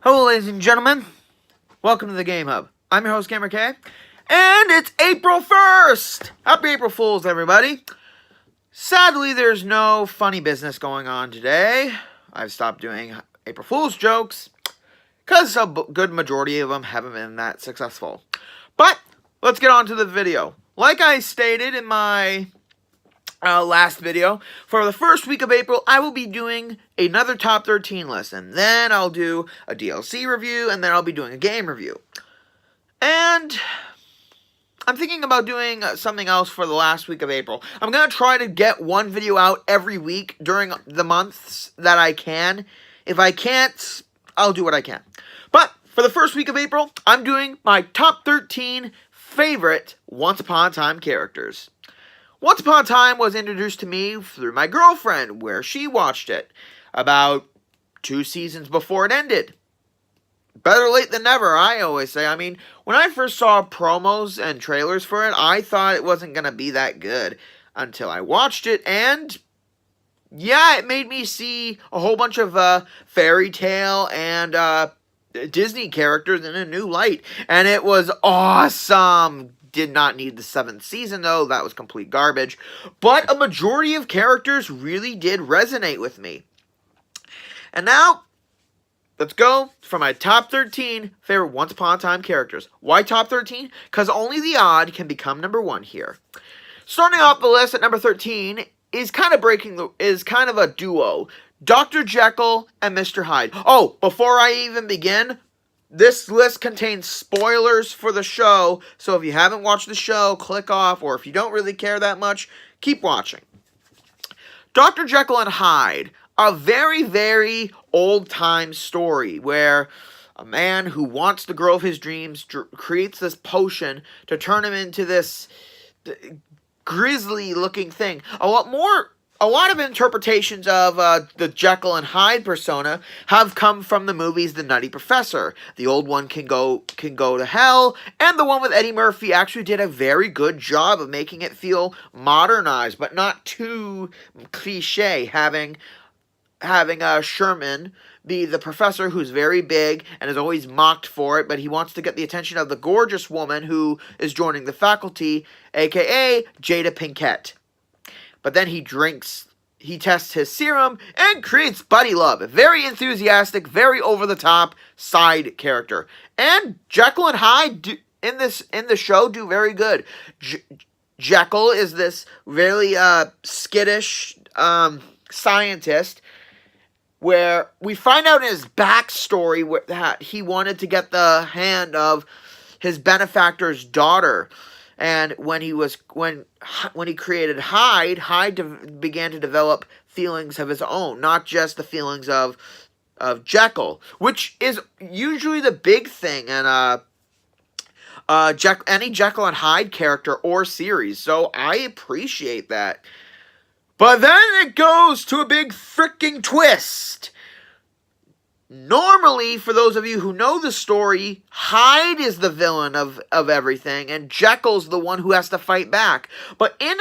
Hello, ladies and gentlemen. Welcome to the Game Hub. I'm your host, GamerK's, and it's April 1st! Happy April Fools, everybody. Sadly, there's no funny business going on today. I've stopped doing April Fool's jokes, because a good majority of them haven't been that successful. But, let's get on to the video. Like I stated in my last video, for the first week of April, I will be doing another top 13 list, and then I'll do a DLC review, and then I'll be doing a game review. And I'm thinking about doing something else for the last week of April. I'm going to try to get one video out every week during the months that I can. If I can't, I'll do what I can. But for the first week of April, I'm doing my top 13 favorite Once Upon a Time characters. Once Upon a Time was introduced to me through my girlfriend, where she watched it about 2 seasons before it ended. Better late than never, I always say. I mean, when I first saw promos and trailers for it, I thought it wasn't going to be that good until I watched it, and yeah, it made me see a whole bunch of fairytale and Disney characters in a new light, and it was awesome. Did not need the 7th season, though. That was complete garbage. But a majority of characters really did resonate with me. And now, let's go for my top 13 favorite Once Upon a Time characters. Why top 13? Because only the odd can become number 1 here. Starting off the list at number 13 is kind of a duo. Dr. Jekyll and Mr. Hyde. Oh, before I even begin, this list contains spoilers for the show, so if you haven't watched the show, click off, or if you don't really care that much, keep watching. Dr. Jekyll and Hyde, a very, very old-time story where a man who wants the girl of his dreams creates this potion to turn him into this grisly-looking thing. A lot of interpretations of the Jekyll and Hyde persona have come from the movies The Nutty Professor. The old one can go to hell, and the one with Eddie Murphy actually did a very good job of making it feel modernized, but not too cliche, having Sherman be the professor who's very big and is always mocked for it, but he wants to get the attention of the gorgeous woman who is joining the faculty, aka Jada Pinkett. But then he tests his serum, and creates buddy love. A very enthusiastic, very over-the-top side character. And Jekyll and Hyde in the show do very good. Jekyll is this really skittish scientist, where we find out in his backstory that he wanted to get the hand of his benefactor's daughter. And when he created Hyde began to develop feelings of his own, not just the feelings of Jekyll, which is usually the big thing in any Jekyll and Hyde character or series. So I appreciate that. But then it goes to a big freaking twist. Normally, for those of you who know the story, Hyde is the villain of everything, and Jekyll's the one who has to fight back. But in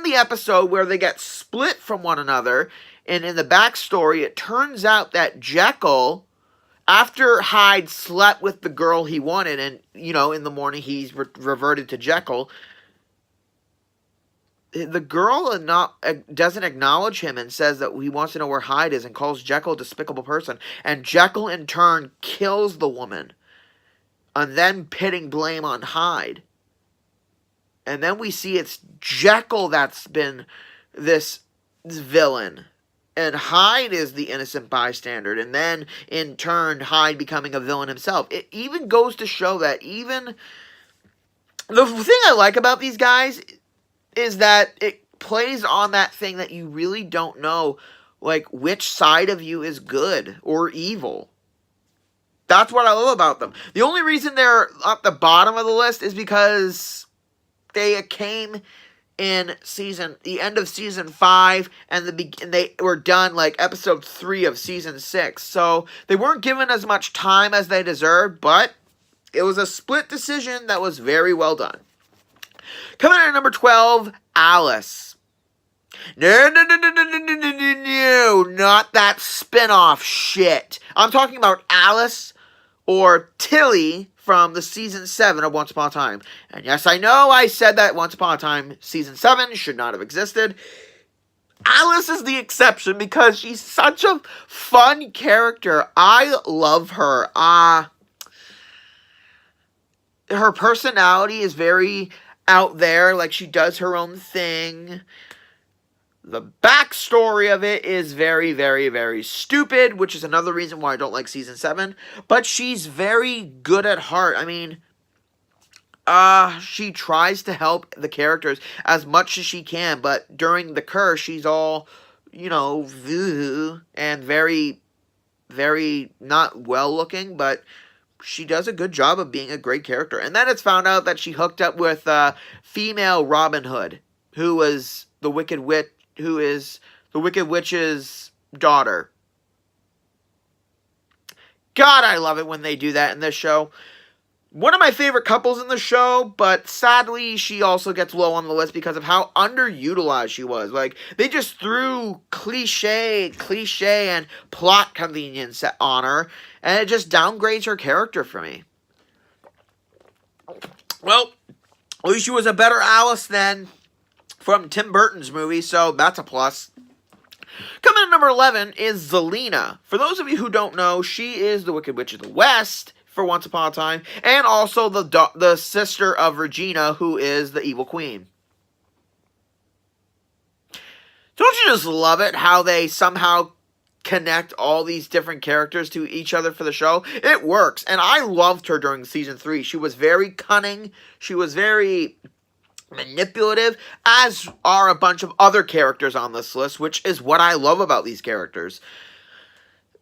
the episode where they get split from one another, and in the backstory, it turns out that Jekyll, after Hyde slept with the girl he wanted, and, in the morning he's reverted to Jekyll, the girl doesn't acknowledge him and says that he wants to know where Hyde is and calls Jekyll a despicable person. And Jekyll, in turn, kills the woman. And then pitting blame on Hyde. And then we see it's Jekyll that's been this villain. And Hyde is the innocent bystander. And then, in turn, Hyde becoming a villain himself. It even goes to show that even... The thing I like about these guys is that it plays on that thing that you really don't know, like, which side of you is good or evil. That's what I love about them. The only reason they're at the bottom of the list is because they came in the end of season 5, and they were done, like, episode 3 of season 6. So, they weren't given as much time as they deserved, but it was a split decision that was very well done. Coming in at number 12, Alice. No. No, not that spin-off shit. I'm talking about Alice or Tilly from the season 7 of Once Upon a Time. And yes, I know I said that Once Upon a Time season 7 should not have existed. Alice is the exception because she's such a fun character. I love her. Her personality is very out there, like she does her own thing. The backstory of it is very, very, very stupid, which is another reason why I don't like season 7. But she's very good at heart. I mean, she tries to help the characters as much as she can, but during the curse, she's all, you know, and very, very not well looking, but she does a good job of being a great character. And then it's found out that she hooked up with female Robin Hood, who is the Wicked Witch's daughter. God, I love it when they do that in this show. One of my favorite couples in the show, but sadly, she also gets low on the list because of how underutilized she was. Like, they just threw cliche, and plot convenience on her, and it just downgrades her character for me. Well, at least she was a better Alice than from Tim Burton's movie, so that's a plus. Coming in number 11 is Zelena. For those of you who don't know, she is the Wicked Witch of the West for Once Upon a Time, and also the sister of Regina, who is the evil queen. Don't you just love it how they somehow connect all these different characters to each other for the show? It works, and I loved her during season 3. She was very cunning, she was very manipulative, as are a bunch of other characters on this list, which is what I love about these characters.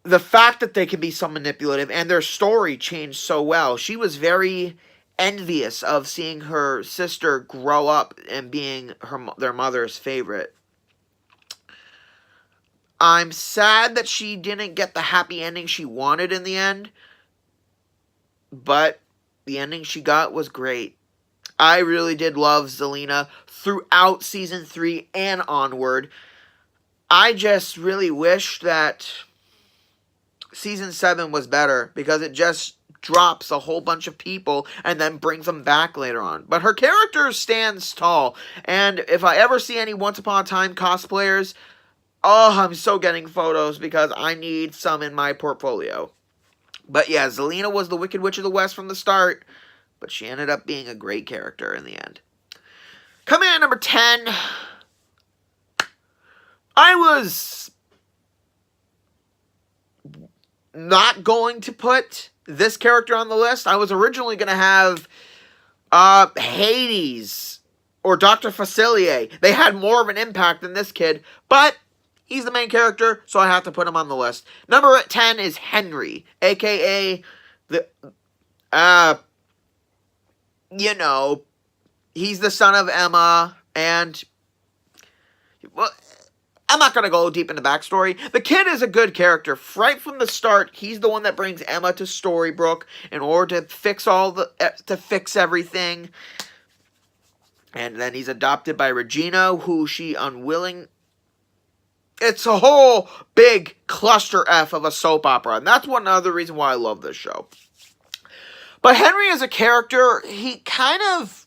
The fact that they can be so manipulative and their story changed so well. She was very envious of seeing her sister grow up and being their mother's favorite. I'm sad that she didn't get the happy ending she wanted in the end, but the ending she got was great. I really did love Zelena throughout season 3 and onward. I just really wish that season 7 was better, because it just drops a whole bunch of people and then brings them back later on. But her character stands tall, and if I ever see any Once Upon a Time cosplayers, oh, I'm so getting photos because I need some in my portfolio. But yeah, Zelena was the Wicked Witch of the West from the start, but she ended up being a great character in the end. Coming in at number 10, I was not going to put this character on the list. I was originally going to have Hades or Dr. Facilier. They had more of an impact than this kid, but he's the main character, so I have to put him on the list. Number 10 is Henry, a.k.a. you know, he's the son of Emma, and, well, I'm not going to go deep into backstory. The kid is a good character. Right from the start, he's the one that brings Emma to Storybrooke in order to fix everything. And then he's adopted by Regina, who she unwilling. It's a whole big cluster F of a soap opera, and that's one other reason why I love this show. But Henry as a character, he kind of,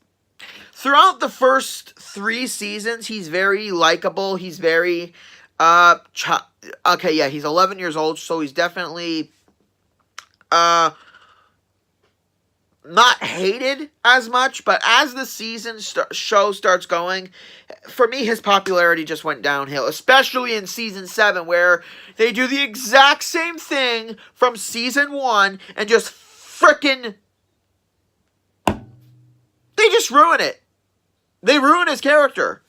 throughout the first 3 seasons, he's very likable. He's very, okay, yeah, he's 11 years old, so he's definitely, not hated as much. But as the show starts going, for me, his popularity just went downhill, especially in season 7, where they do the exact same thing from season 1 and just frickin', they just ruin it. They ruin his character.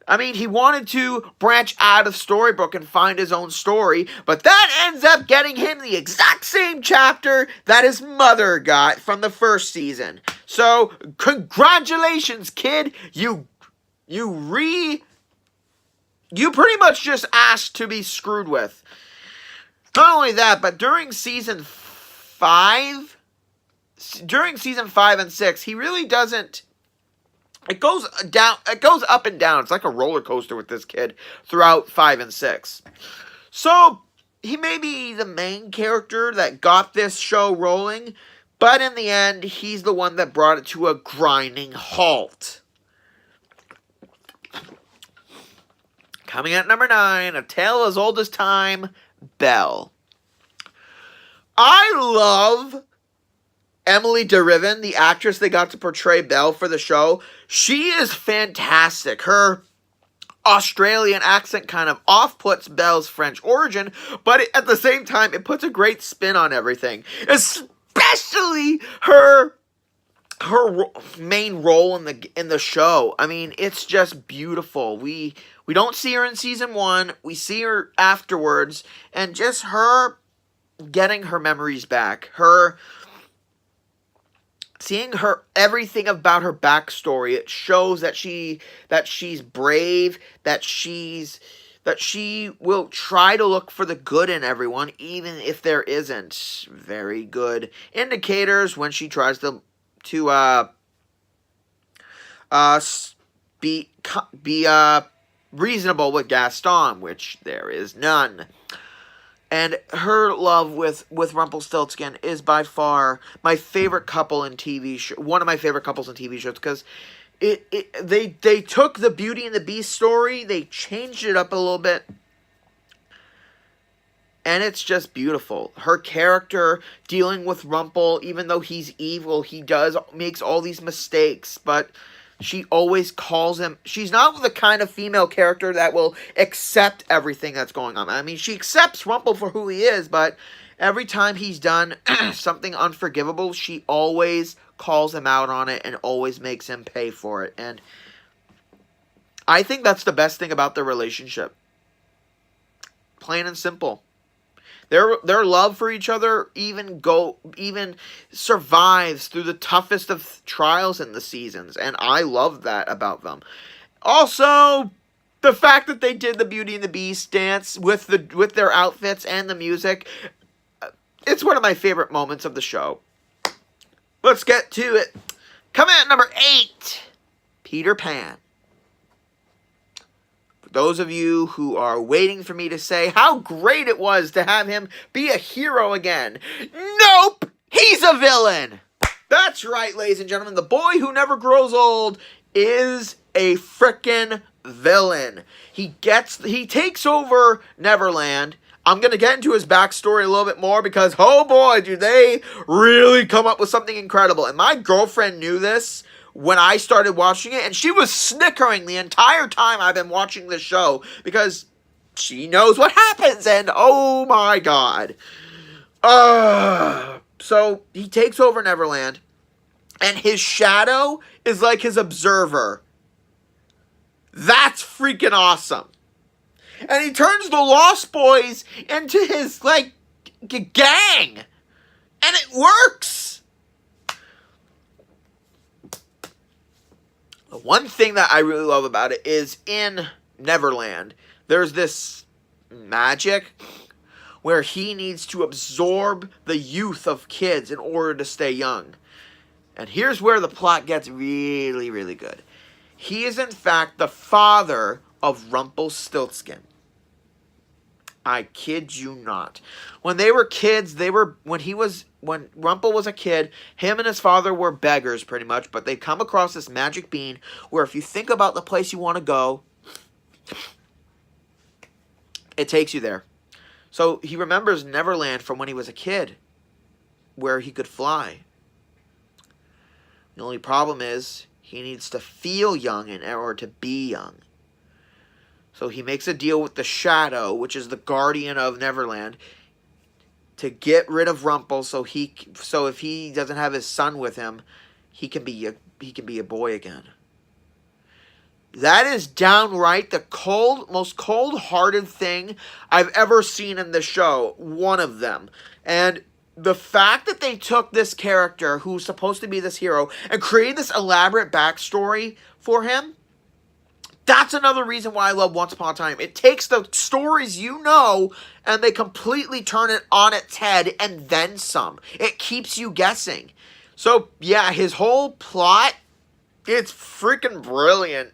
I mean, he wanted to branch out of Storybrooke and find his own story, but that ends up getting him the exact same chapter that his mother got from the first season. So, congratulations, kid. You pretty much just asked to be screwed with. Not only that, but during season 5 and 6, he really doesn't It goes down. It goes up and down. It's like a roller coaster with this kid throughout 5 and 6. So he may be the main character that got this show rolling, but in the end, he's the one that brought it to a grinding halt. Coming at number 9, A Tale as Old as Time, Belle. I love Emily DeRiven, the actress that got to portray Belle for the show. She is fantastic. Her Australian accent kind of off-puts Belle's French origin, but at the same time, it puts a great spin on everything. Especially her main role in the show. I mean, it's just beautiful. We don't see her in season 1. We see her afterwards, and just her getting her memories back. Seeing her, everything about her backstory, it shows that she's brave, that she will try to look for the good in everyone, even if there isn't very good indicators when she tries to be reasonable with Gaston, which there is none. And her love with Rumpelstiltskin is by far my favorite couple in TV show. One of my favorite couples in TV shows, because they took the Beauty and the Beast story, they changed it up a little bit, and it's just beautiful. Her character dealing with Rumple, even though he's evil, he makes all these mistakes, but she always calls him. She's not the kind of female character that will accept everything that's going on. I mean, she accepts Rumple for who he is, but every time he's done something unforgivable, she always calls him out on it and always makes him pay for it. And I think that's the best thing about their relationship. Plain and simple. Their love for each other even survives through the toughest of trials in the seasons, and I love that about them. Also, the fact that they did the Beauty and the Beast dance with their outfits and the music, it's one of my favorite moments of the show. Let's get to it. Coming at number 8, Peter Pan. Those of you who are waiting for me to say how great it was to have him be a hero again. Nope! He's a villain! That's right, ladies and gentlemen. The boy who never grows old is a frickin' villain. He takes over Neverland. I'm going to get into his backstory a little bit more because, oh boy, do they really come up with something incredible. And my girlfriend knew this when I started watching it, and she was snickering the entire time I've been watching this show because she knows what happens, and oh my god. So he takes over Neverland, and his shadow is like his observer. That's freaking awesome. And he turns the Lost Boys into his, like, gang. And it works. The one thing that I really love about it is in Neverland, there's this magic where he needs to absorb the youth of kids in order to stay young. And here's where the plot gets really, really good. He is, in fact, the father of Rumpelstiltskin. I kid you not. When they were kids, when Rumple was a kid, him and his father were beggars pretty much, but they come across this magic bean where if you think about the place you want to go, it takes you there. So he remembers Neverland from when he was a kid, where he could fly. The only problem is he needs to feel young in order to be young. So he makes a deal with the Shadow, which is the guardian of Neverland, to get rid of Rumple. So if he doesn't have his son with him, he can be a boy again. That is downright the most cold-hearted thing I've ever seen in the show. One of them. And the fact that they took this character who's supposed to be this hero and created this elaborate backstory for him, that's another reason why I love Once Upon a Time. It takes the stories you know and they completely turn it on its head and then some. It keeps you guessing. So, yeah, his whole plot It's freaking brilliant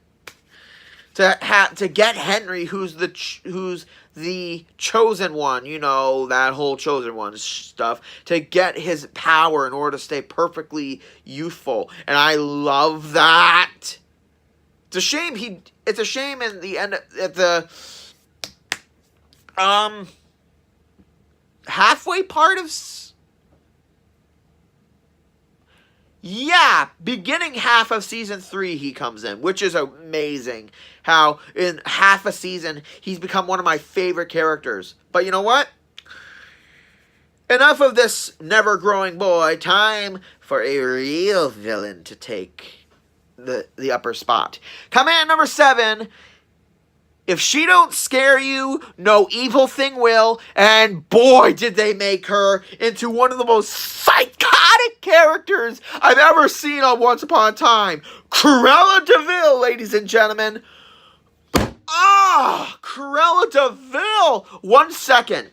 to get Henry, who's the chosen one, you know, that whole chosen one stuff, to get his power in order to stay perfectly youthful. And I love that. It's a shame in the end, at the halfway part of beginning half of season 3 he comes in, which is amazing. How in half a season he's become one of my favorite characters. But you know what? Enough of this never-growing boy. Time for a real villain to take the upper spot. Command number 7. If she don't scare you, no evil thing will. And boy, did they make her into one of the most psychotic characters I've ever seen on Once Upon a Time. Cruella de Vil, ladies and gentlemen. Cruella de Vil. 1 second.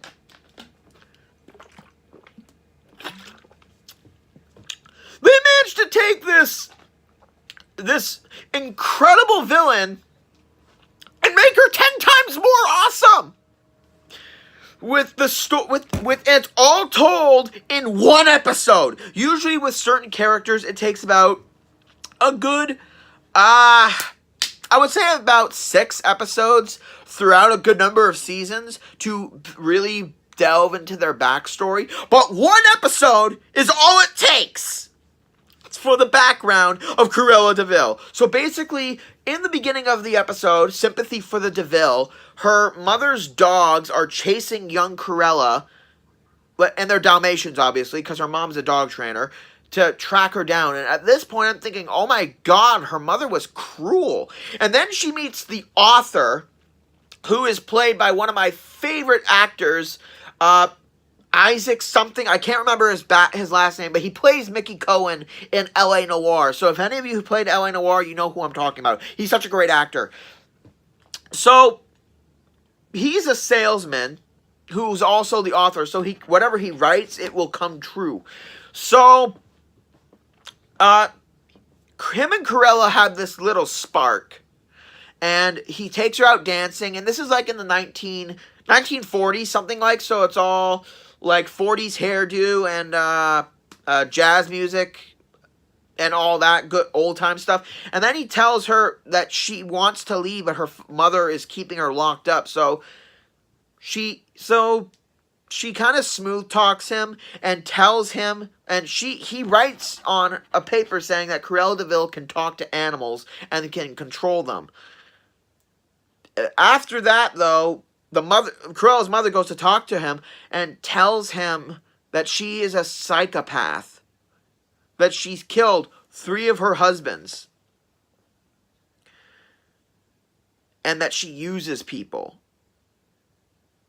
They managed to take this incredible villain and make her 10 times more awesome. With it's all told in 1 episode. Usually with certain characters, it takes about a good, I would say about 6 episodes throughout a good number of seasons to really delve into their backstory. But 1 episode is all it takes for the background of Cruella de Vil. So basically, in the beginning of the episode, Sympathy for the de Vil, her mother's dogs are chasing young Cruella, and they're Dalmatians, obviously, because her mom's a dog trainer, to track her down. And at this point, I'm thinking, oh my god, her mother was cruel. And then she meets the author, who is played by one of my favorite actors, Isaac something, I can't remember his last name, but he plays Mickey Cohen in L.A. Noire. So if any of you who played L.A. Noire, you know who I'm talking about. He's such a great actor. So, he's a salesman who's also the author. So whatever he writes, it will come true. So, him and Cruella have this little spark. And he takes her out dancing. And this is like in the 1940s, something like. So it's all like 40s hairdo and jazz music and all that good old time stuff. And then he tells her that she wants to leave, but her mother is keeping her locked up. So she kind of smooth talks him and tells him, and he writes on a paper saying that Cruella de Vil can talk to animals and can control them. After that, though, Cruella's mother goes to talk to him and tells him that she is a psychopath, that she's killed 3 of her husbands, and that she uses people.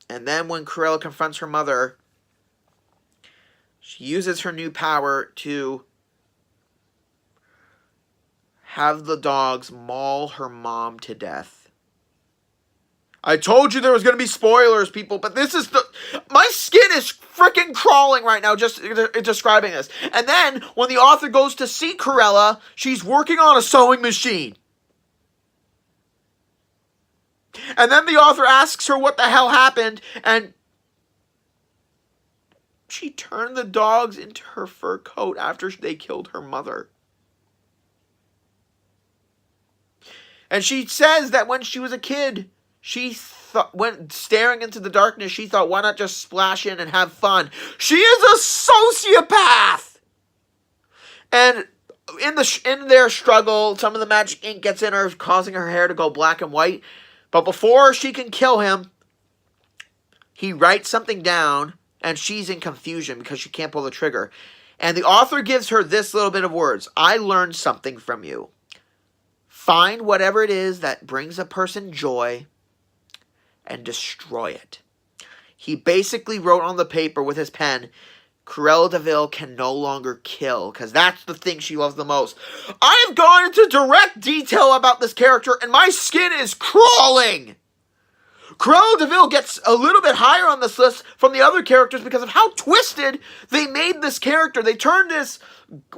And then when Cruella confronts her mother, she uses her new power to have the dogs maul her mom to death. I told you there was going to be spoilers, people, but this is my skin is freaking crawling right now just describing this. And then, when the author goes to see Cruella, she's working on a sewing machine. And then the author asks her what the hell happened, and she turned the dogs into her fur coat after they killed her mother. And she says that when she was a kid, she when staring into the darkness, she thought, why not just splash in and have fun? She is a sociopath! And in their struggle, some of the magic ink gets in her, causing her hair to go black and white. But before she can kill him, he writes something down, and she's in confusion because she can't pull the trigger. And the author gives her this little bit of words. I learned something from you. Find whatever it is that brings a person joy and destroy it. He basically wrote on the paper with his pen, Cruella de Vil can no longer kill, because that's the thing she loves the most. I have gone into direct detail about this character, and my skin is crawling. Cruella de Vil gets a little bit higher on this list from the other characters because of how twisted they made this character. They turned this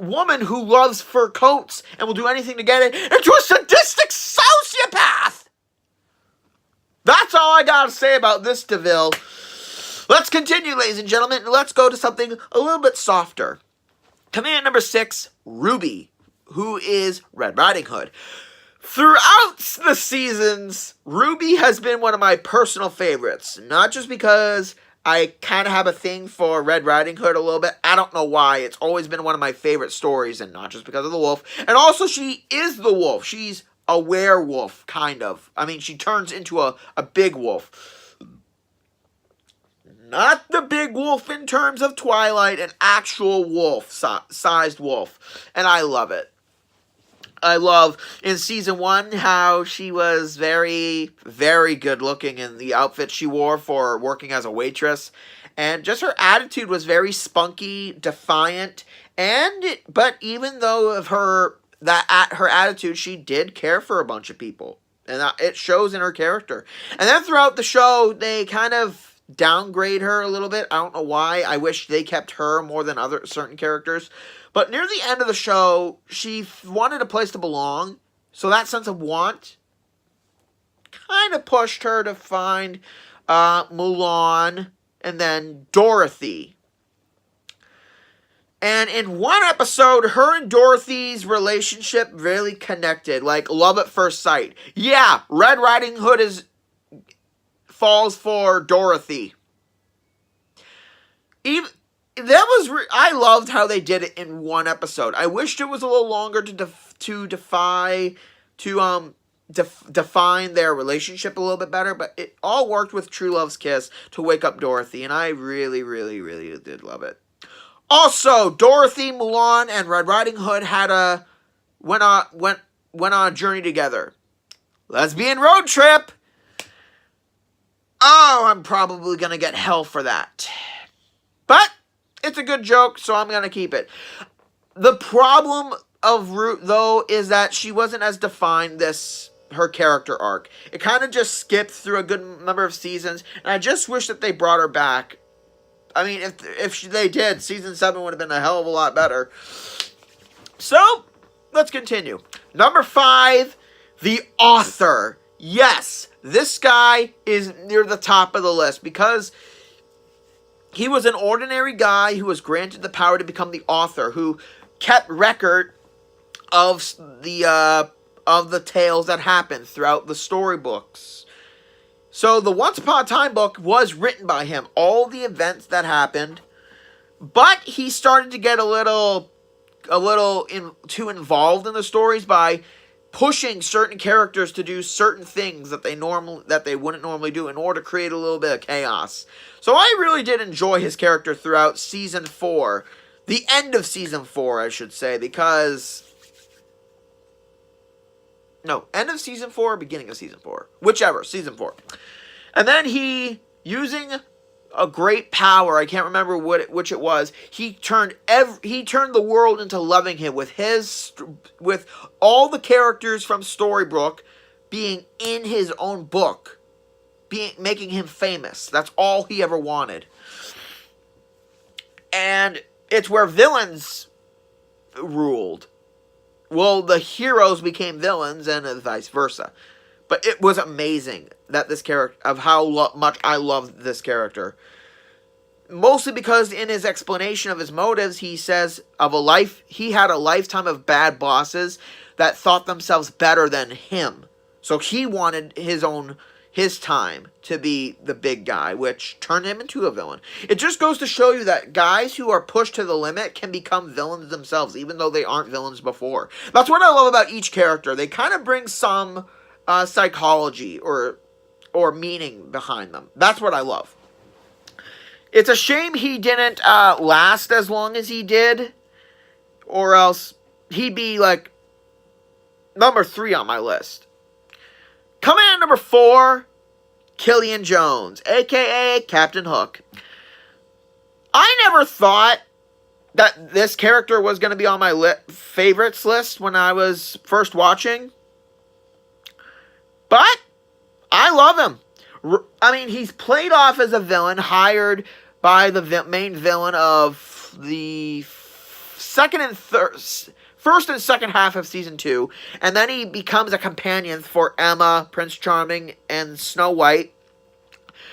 woman who loves fur coats and will do anything to get it into a sadistic sociopath. That's all I gotta say about this de Vil. Let's continue, ladies and gentlemen, and let's go to something a little bit softer. Command number 6, Ruby, who is Red Riding Hood. Throughout the seasons, Ruby has been one of my personal favorites. Not just because I kind of have a thing for Red Riding Hood a little bit. I don't know why. It's always been one of my favorite stories, and not just because of the wolf. And also, she is the wolf. She's a werewolf, kind of. I mean, she turns into a big wolf. Not the big wolf in terms of Twilight, an actual wolf, sized wolf. And I love it. I love in season 1 how she was very, very good looking in the outfit she wore for working as a waitress. And just her attitude was very spunky, defiant. But even though of her attitude, she did care for a bunch of people. And it shows in her character. And then throughout the show, they kind of downgrade her a little bit. I don't know why. I wish they kept her more than other certain characters. But near the end of the show, she wanted a place to belong. So that sense of want kind of pushed her to find Mulan and then Dorothy. And in one episode, her and Dorothy's relationship really connected. Like love at first sight. Yeah, Red Riding Hood falls for Dorothy. I loved how they did it in one episode. I wished it was a little longer to define their relationship a little bit better, but it all worked with True Love's kiss to wake up Dorothy, and I really, really, really did love it. Also, Dorothy, Mulan, and Red Riding Hood went on a journey together. Lesbian road trip. Oh, I'm probably gonna get hell for that. But it's a good joke, so I'm going to keep it. The problem of Root, though, is that she wasn't as defined her character arc. It kind of just skipped through a good number of seasons, and I just wish that they brought her back. I mean, if they did, season 7 would have been a hell of a lot better. So, let's continue. Number 5, the author. Yes, this guy is near the top of the list because he was an ordinary guy who was granted the power to become the author, who kept record of the tales that happened throughout the storybooks. So the Once Upon a Time book was written by him, all the events that happened, but he started to get a little too involved in the stories by pushing certain characters to do certain things that they wouldn't normally do in order to create a little bit of chaos. So I really did enjoy his character throughout season 4. The end of season 4, I should say, end of season 4, beginning of season 4. Whichever, season 4. And then he, using a great power, I can't remember which it was, he turned the world into loving him with all the characters from Storybrooke being in his own book, making him famous. That's all he ever wanted. And it's where villains ruled. Well, the heroes became villains and vice versa. But it was amazing that this character, of how much I loved this character. Mostly because in his explanation of his motives, he says he had a lifetime of bad bosses that thought themselves better than him. So he wanted his time to be the big guy, which turned him into a villain. It just goes to show you that guys who are pushed to the limit can become villains themselves, even though they aren't villains before. That's what I love about each character. They kind of bring some psychology or meaning behind them. That's what I love. It's a shame he didn't last as long as he did, or else he'd be like number 3 on my list. Coming in at number 4, Killian Jones, a.k.a. Captain Hook. I never thought that this character was going to be on my favorites list when I was first watching. But I love him. I mean, he's played off as a villain, hired by the main villain of the first and second half of season 2, and then he becomes a companion for Emma, Prince Charming, and Snow White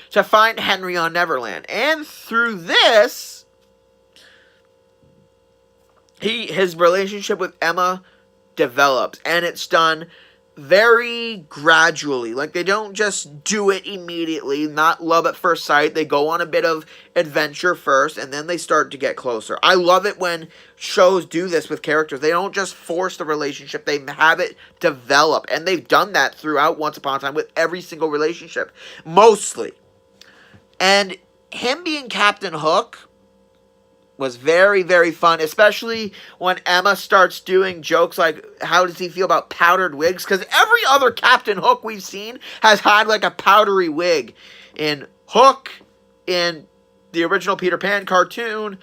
to find Henry on Neverland. And through this, his relationship with Emma develops, and it's done very gradually. Like, they don't just do it immediately, not love at first sight. They go on a bit of adventure first, and then they start to get closer. I love it when shows do this with characters. They don't just force the relationship, they have it develop. And they've done that throughout Once Upon a Time with every single relationship. Mostly. And him being Captain Hook was very, very fun, especially when Emma starts doing jokes like, how does he feel about powdered wigs? Because every other Captain Hook we've seen has had like a powdery wig. In Hook, in the original Peter Pan cartoon,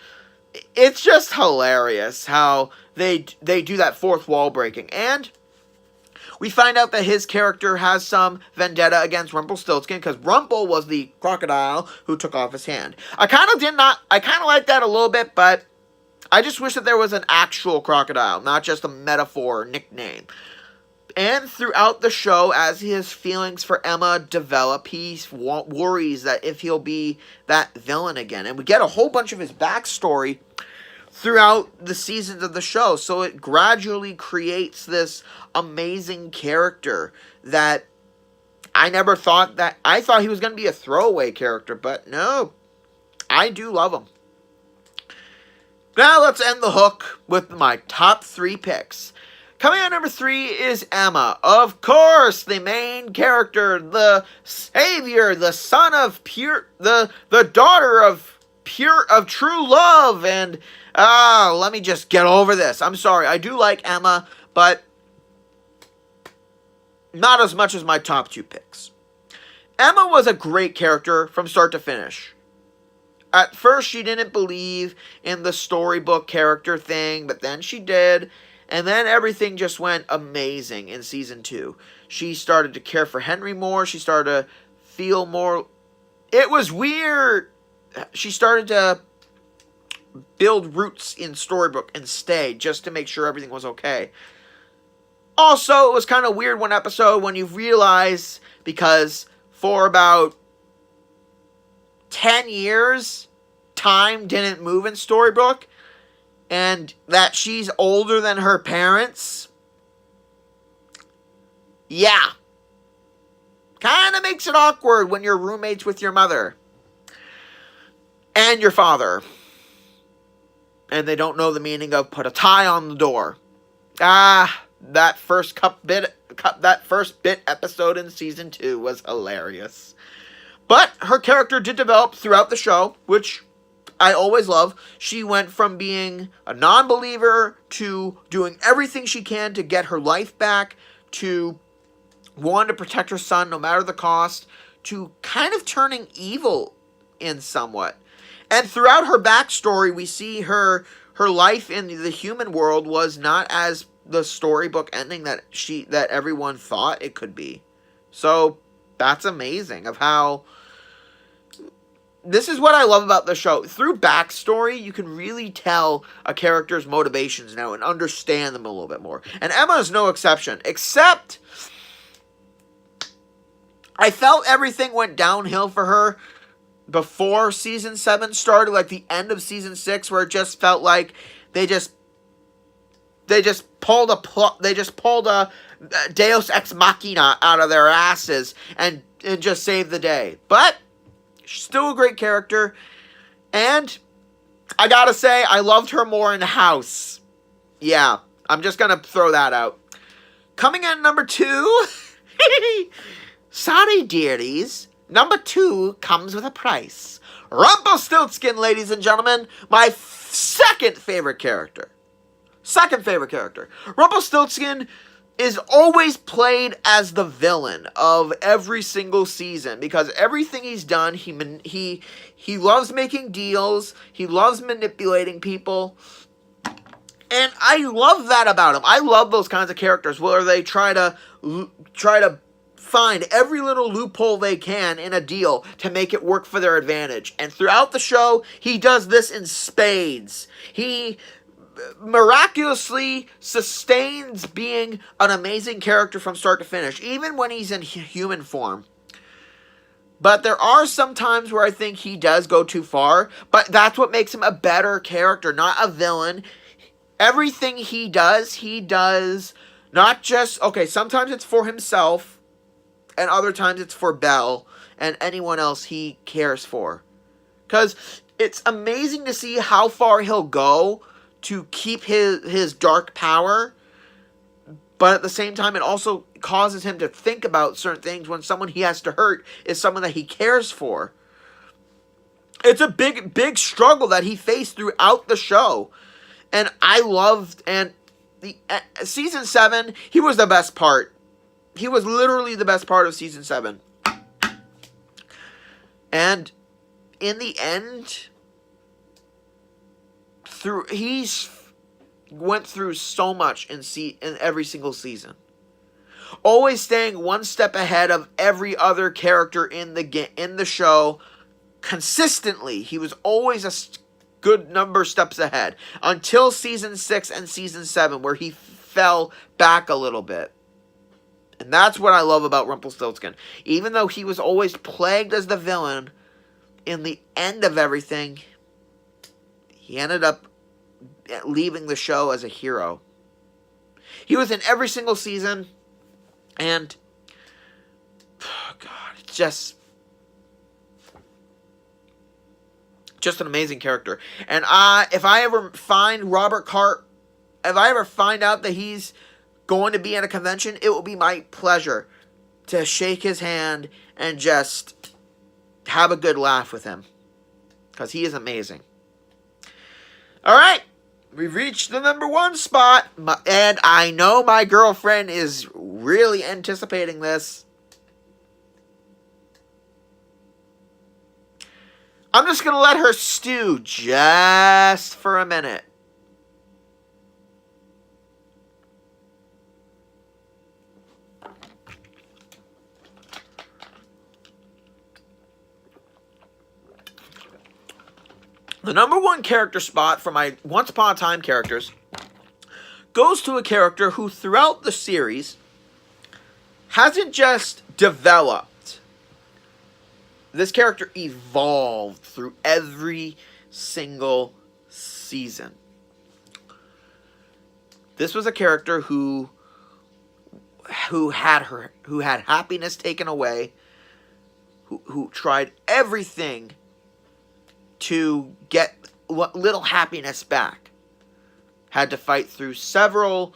it's just hilarious how they do that fourth wall breaking. And we find out that his character has some vendetta against Rumpelstiltskin because Rumple was the crocodile who took off his hand. I kind of like that a little bit, but I just wish that there was an actual crocodile, not just a metaphor or nickname. And throughout the show, as his feelings for Emma develop, he worries that if he'll be that villain again. And we get a whole bunch of his backstory throughout the seasons of the show, so it gradually creates this amazing character that I thought he was going to be a throwaway character, but no, I do love him. Now let's end the hook with my top 3 picks. Coming at number 3 is Emma. Of course, the main character, the savior, the son of the daughter of true love, and let me just get over this. I'm sorry, I do like Emma, but not as much as my top 2 picks. Emma was a great character from start to finish. At first, she didn't believe in the storybook character thing, but then she did, and then everything just went amazing in season 2. She started to care for Henry more. She started to feel more. It was weird. She started to build roots in storybook and stay just to make sure everything was okay. Also, it was kind of weird one episode when you realize, because for about 10 years, time didn't move in storybook, and that she's older than her parents. Yeah. Kind of makes it awkward when you're roommates with your mother and your father, and they don't know the meaning of put a tie on the door. That first bit episode in season 2 was hilarious. But her character did develop throughout the show, which I always love. She went from being a non-believer to doing everything she can to get her life back, to wanting to protect her son no matter the cost, to kind of turning evil in somewhat. And throughout her backstory, we see her life in the human world was not as the storybook ending that everyone thought it could be. So that's amazing of how. This is what I love about the show. Through backstory, you can really tell a character's motivations now and understand them a little bit more. And Emma is no exception, except I felt everything went downhill for her before season 7 started, like the end of season 6, where it just felt like they just pulled a Deus Ex Machina out of their asses and just saved the day. But she's still a great character, and I gotta say, I loved her more in House. Yeah, I'm just gonna throw that out. Coming in number 2, sorry dearies, number 2 comes with a price. Rumpelstiltskin, ladies and gentlemen, my second favorite character. Rumpelstiltskin is always played as the villain of every single season, because everything he's done, he loves making deals, he loves manipulating people, and I love that about him. I love those kinds of characters where they try to find every little loophole they can in a deal to make it work for their advantage. And throughout the show, he does this in spades. He miraculously sustains being an amazing character from start to finish, even when he's in human form. But there are some times where I think he does go too far, but that's what makes him a better character, not a villain. Everything he does not just, okay, sometimes it's for himself, and other times it's for Belle and anyone else he cares for. Because it's amazing to see how far he'll go to keep his dark power, but at the same time, it also causes him to think about certain things when someone he has to hurt is someone that he cares for. It's a big struggle that he faced throughout the show. And I loved, and the season 7, he was the best part. He was literally the best part of season 7. And in the end, he's went through so much in every single season. Always staying one step ahead of every other character in the show consistently. He was always a good number of steps ahead until season 6 and season 7, where he fell back a little bit. And that's what I love about Rumpelstiltskin. Even though he was always plagued as the villain, in the end of everything, he ended up leaving the show as a hero. He was in every single season, and oh God, it's just an amazing character. And if I ever find Robert Cart, if I ever find out that he's going to be at a convention, it will be my pleasure to shake his hand and just have a good laugh with him, because he is amazing. All right, we've reached the number 1 spot, and I know my girlfriend is really anticipating this. I'm just going to let her stew just for a minute. The number 1 character spot for my Once Upon a Time characters goes to a character who throughout the series hasn't just developed. This character evolved through every single season. This was a character who had happiness taken away, who tried everything to get little happiness back. Had to fight through several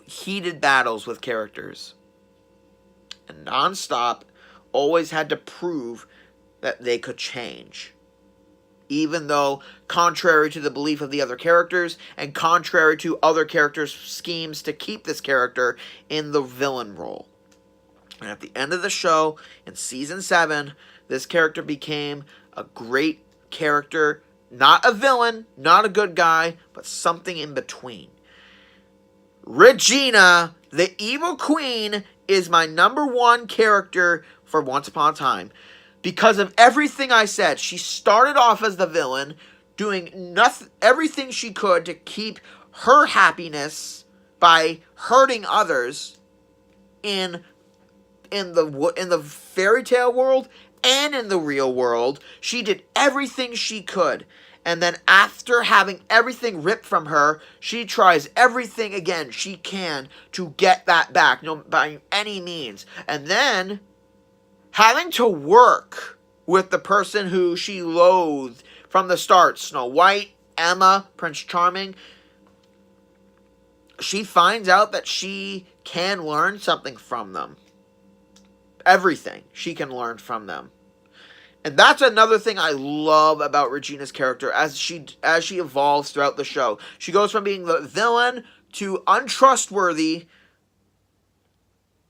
heated battles with characters. And nonstop, always had to prove that they could change. Even though, contrary to the belief of the other characters, and contrary to other characters' schemes to keep this character in the villain role. And at the end of the show, in season 7, this character became a great character, not a villain, not a good guy, but something in between. Regina, the evil queen, is my number 1 character for Once Upon a Time. Because of everything I said, she started off as the villain, doing everything she could to keep her happiness by hurting others in the fairy tale world and in the real world. She did everything she could. And then after having everything ripped from her, she tries everything again she can to get that back, by any means. And then having to work with the person who she loathed from the start, Snow White, Emma, Prince Charming, she finds out that she can learn something from them. Everything she can learn from them. And that's another thing I love about Regina's character as she evolves throughout the show. She goes from being the villain to untrustworthy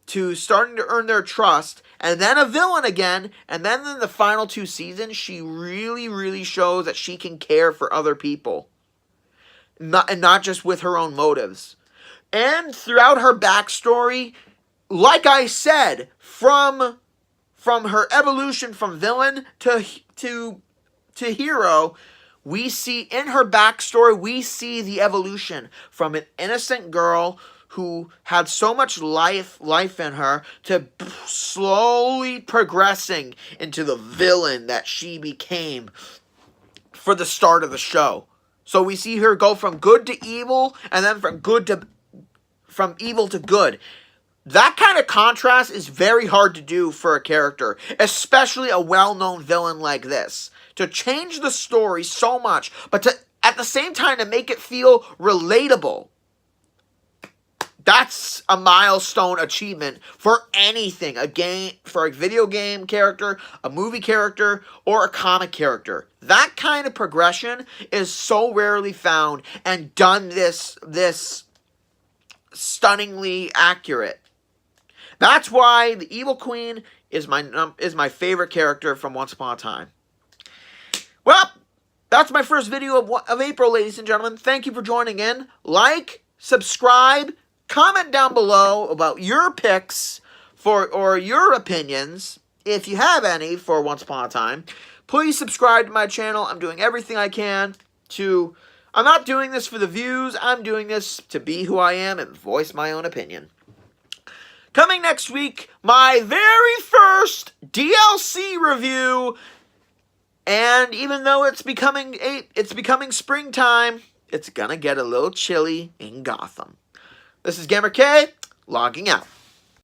to starting to earn their trust, and then a villain again, and then in the final 2 seasons, she really, really shows that she can care for other people. Not just with her own motives. And throughout her backstory, like I said, from her evolution from villain to hero, we see in her backstory, we see the evolution from an innocent girl who had so much life in her to slowly progressing into the villain that she became for the start of the show. So we see her go from good to evil, and then from evil to good. That kind of contrast is very hard to do for a character, especially a well-known villain like this. To change the story so much, but to at the same time to make it feel relatable. That's a milestone achievement for anything. For a video game character, a movie character, or a comic character. That kind of progression is so rarely found and done this stunningly accurate. That's why the Evil Queen is my favorite character from Once Upon a Time. Well, that's my first video of April, ladies and gentlemen. Thank you for joining in. Like, subscribe, comment down below about your picks or your opinions, if you have any, for Once Upon a Time. Please subscribe to my channel. I'm doing everything I can to... I'm not doing this for the views. I'm doing this to be who I am and voice my own opinion. Coming next week, my very first DLC review. And even though it's becoming springtime, it's gonna get a little chilly in Gotham. This is GamerK, logging out.